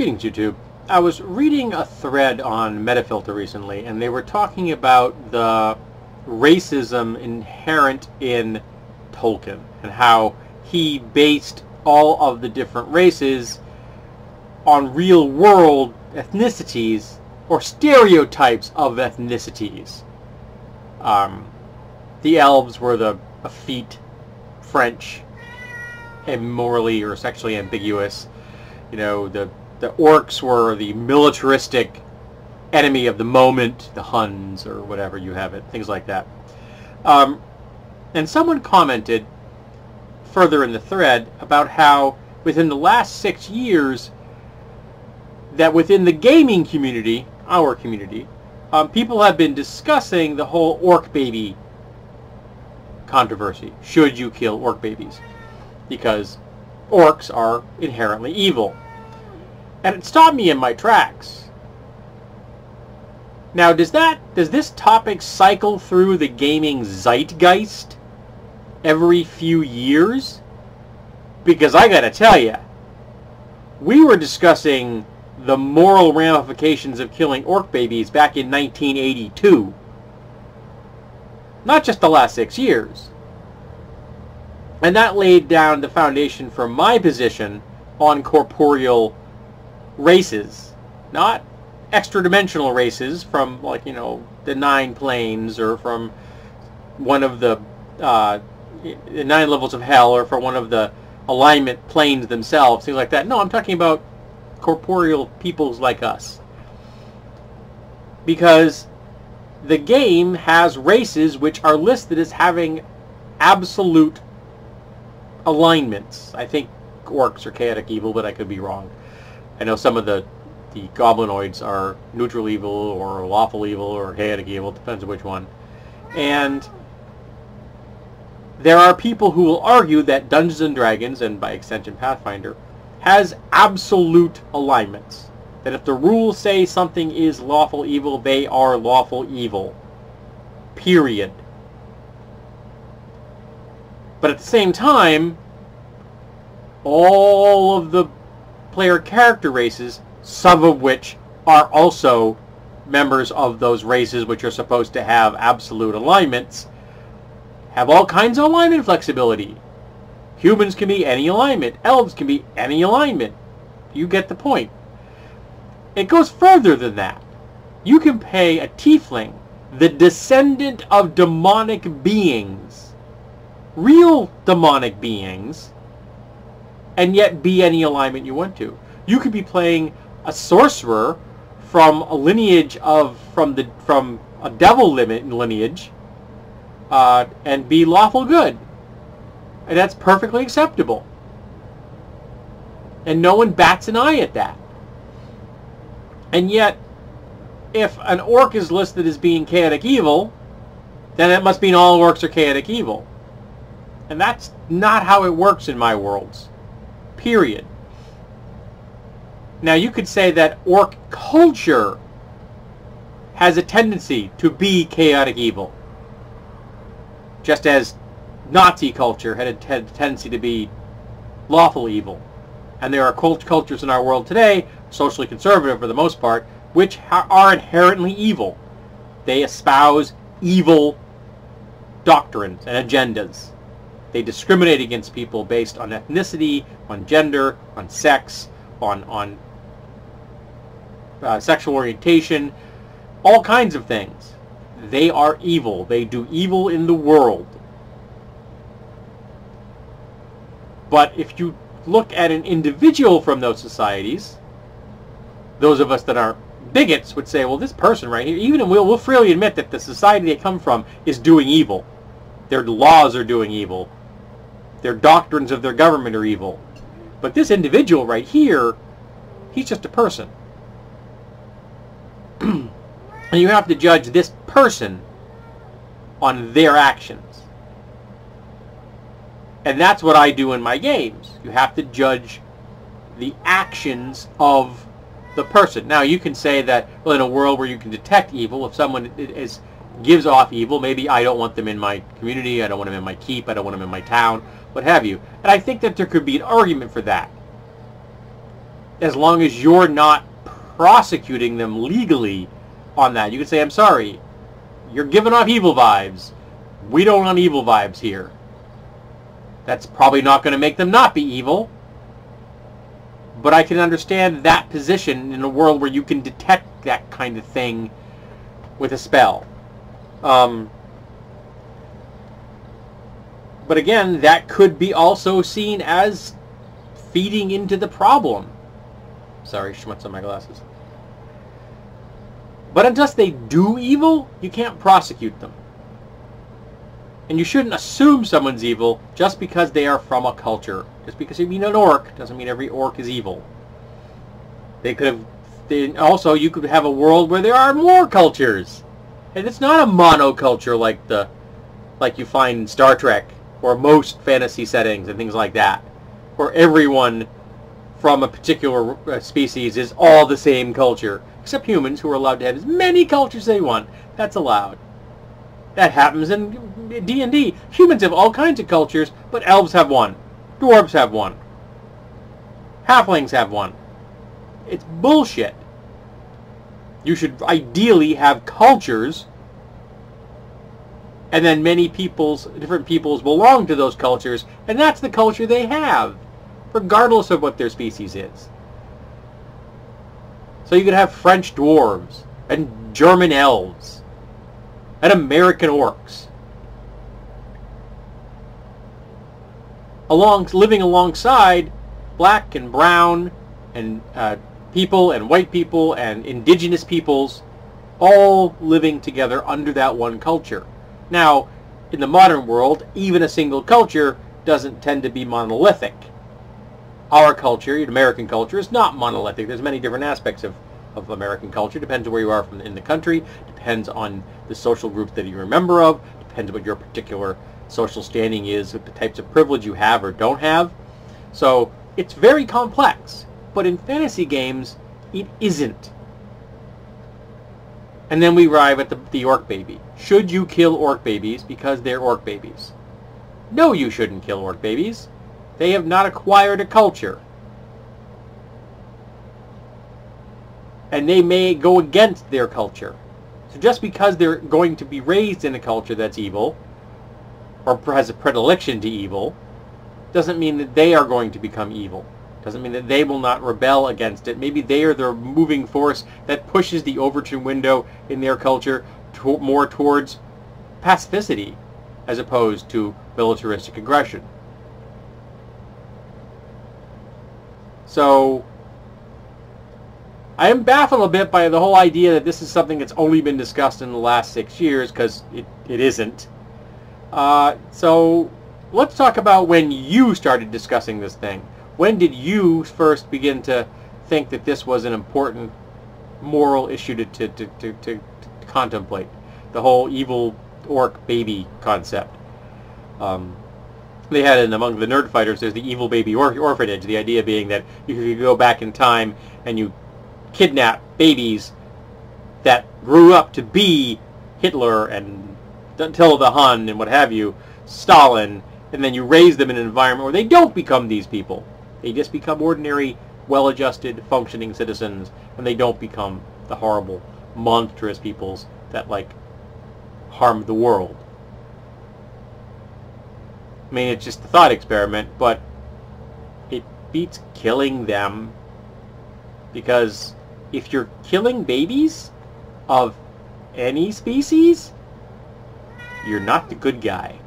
Greetings, YouTube. I was reading a thread on Metafilter recently, and they were talking about the racism inherent in Tolkien and how he based all of the different races on real-world ethnicities or stereotypes of ethnicities. The elves were the effete French, immorally or sexually ambiguous. You know, the orcs were the militaristic enemy of the moment, the Huns or whatever you have it, things like that. And someone commented further in the thread about how within the last 6 years that within the gaming community, our community, people have been discussing the whole orc baby controversy. Should you kill orc babies? Because orcs are inherently evil. And it stopped me in my tracks. Now, does this topic cycle through the gaming zeitgeist every few years? Because I gotta tell you, we were discussing the moral ramifications of killing orc babies back in 1982. Not just the last 6 years. And that laid down the foundation for my position on corporeal races. Not extra-dimensional races from, like, you know, the 9 planes, or from one of the 9 levels of hell, or from one of the alignment planes themselves, things like that. No, I'm talking about corporeal peoples like us. Because the game has races which are listed as having absolute alignments. I think orcs are chaotic evil, but I could be wrong. I know some of the goblinoids are neutral evil or lawful evil or chaotic evil, depends on which one. And there are people who will argue that Dungeons and Dragons, and by extension Pathfinder, has absolute alignments. That if the rules say something is lawful evil, they are lawful evil. Period. But at the same time, all of the player character races, some of which are also members of those races which are supposed to have absolute alignments, have all kinds of alignment flexibility. Humans can be any alignment. Elves can be any alignment. You get the point. It goes further than that. You can pay a tiefling, the descendant of demonic beings, real demonic beings, and yet be any alignment you want to. You could be playing a sorcerer from a lineage of from a devil lineage, and be lawful good, and that's perfectly acceptable. And no one bats an eye at that. And yet, if an orc is listed as being chaotic evil, then it must mean all orcs are chaotic evil. And that's not how it works in my worlds. Period. Now, you could say that orc culture has a tendency to be chaotic evil, just as Nazi culture had a tendency to be lawful evil. And there are cultures in our world today, socially conservative for the most part, which are inherently evil. They espouse evil doctrines and agendas. They discriminate against people based on ethnicity, on gender, on sex, on sexual orientation, all kinds of things. They are evil. They do evil in the world. But if you look at an individual from those societies, those of us that are bigots would say, well, this person right here, even we'll freely admit that the society they come from is doing evil. Their laws are doing evil. Their doctrines of their government are evil. But this individual right here, he's just a person. And you have to judge this person on their actions. And that's what I do in my games. You have to judge the actions of the person. Now, you can say that, well, in a world where you can detect evil, if someone gives off evil, maybe I don't want them in my community, I don't want them in my keep, I don't want them in my town, what have you. And I think that there could be an argument for that. as long as you're not prosecuting them legally on that. You can say, I'm sorry, you're giving off evil vibes. We don't want evil vibes here. That's probably not going to make them not be evil. But I can understand that position in a world where you can detect that kind of thing with a spell. But again, that could be also seen as feeding into the problem. Sorry, schmutz on my glasses. But unless they do evil, you can't prosecute them. And you shouldn't assume someone's evil just because they are from a culture. Just because you mean an orc doesn't mean every orc is evil. They could have... Also, you could have a world where there are more cultures. And it's not a monoculture like you find in Star Trek or most fantasy settings and things like that, where everyone from a particular species is all the same culture, except humans, who are allowed to have as many cultures they want. That's allowed. That happens in D&D. Humans have all kinds of cultures, but elves have one. Dwarves have one. Halflings have one. It's bullshit. You should ideally have cultures, and then different peoples belong to those cultures, and that's the culture they have, regardless of what their species is. So you could have French dwarves, and German elves, and American orcs, living alongside black and brown and people and white people and indigenous peoples, all living together under that one culture. Now, in the modern world, even a single culture doesn't tend to be monolithic. Our culture, American culture, is not monolithic. There's many different aspects of American culture. Depends on where you are in the country. Depends on the social group that you're a member of. Depends on what your particular social standing is, what the types of privilege you have or don't have. So it's very complex. But in fantasy games, it isn't. And then we arrive at the orc baby. Should you kill orc babies because they're orc babies? No, you shouldn't kill orc babies. They have not acquired a culture. And they may go against their culture. So just because they're going to be raised in a culture that's evil, or has a predilection to evil, doesn't mean that they are going to become evil. Doesn't mean that they will not rebel against it. Maybe they are the moving force that pushes the Overton window in their culture more towards pacificity as opposed to militaristic aggression. So I am baffled a bit by the whole idea that this is something that's only been discussed in the last 6 years, because it isn't. So let's talk about when you started discussing this thing. When did you first begin to think that this was an important moral issue to contemplate? The whole evil orc baby concept. They had it among the nerd fighters, there's the evil baby orphanage, the idea being that you could go back in time and you kidnap babies that grew up to be Hitler and Attila the Hun and what have you, Stalin, and then you raise them in an environment where they don't become these people. They just become ordinary, well-adjusted, functioning citizens, and they don't become the horrible, monstrous peoples that, harm the world. I mean, it's just a thought experiment, but it beats killing them, because if you're killing babies of any species, you're not the good guy.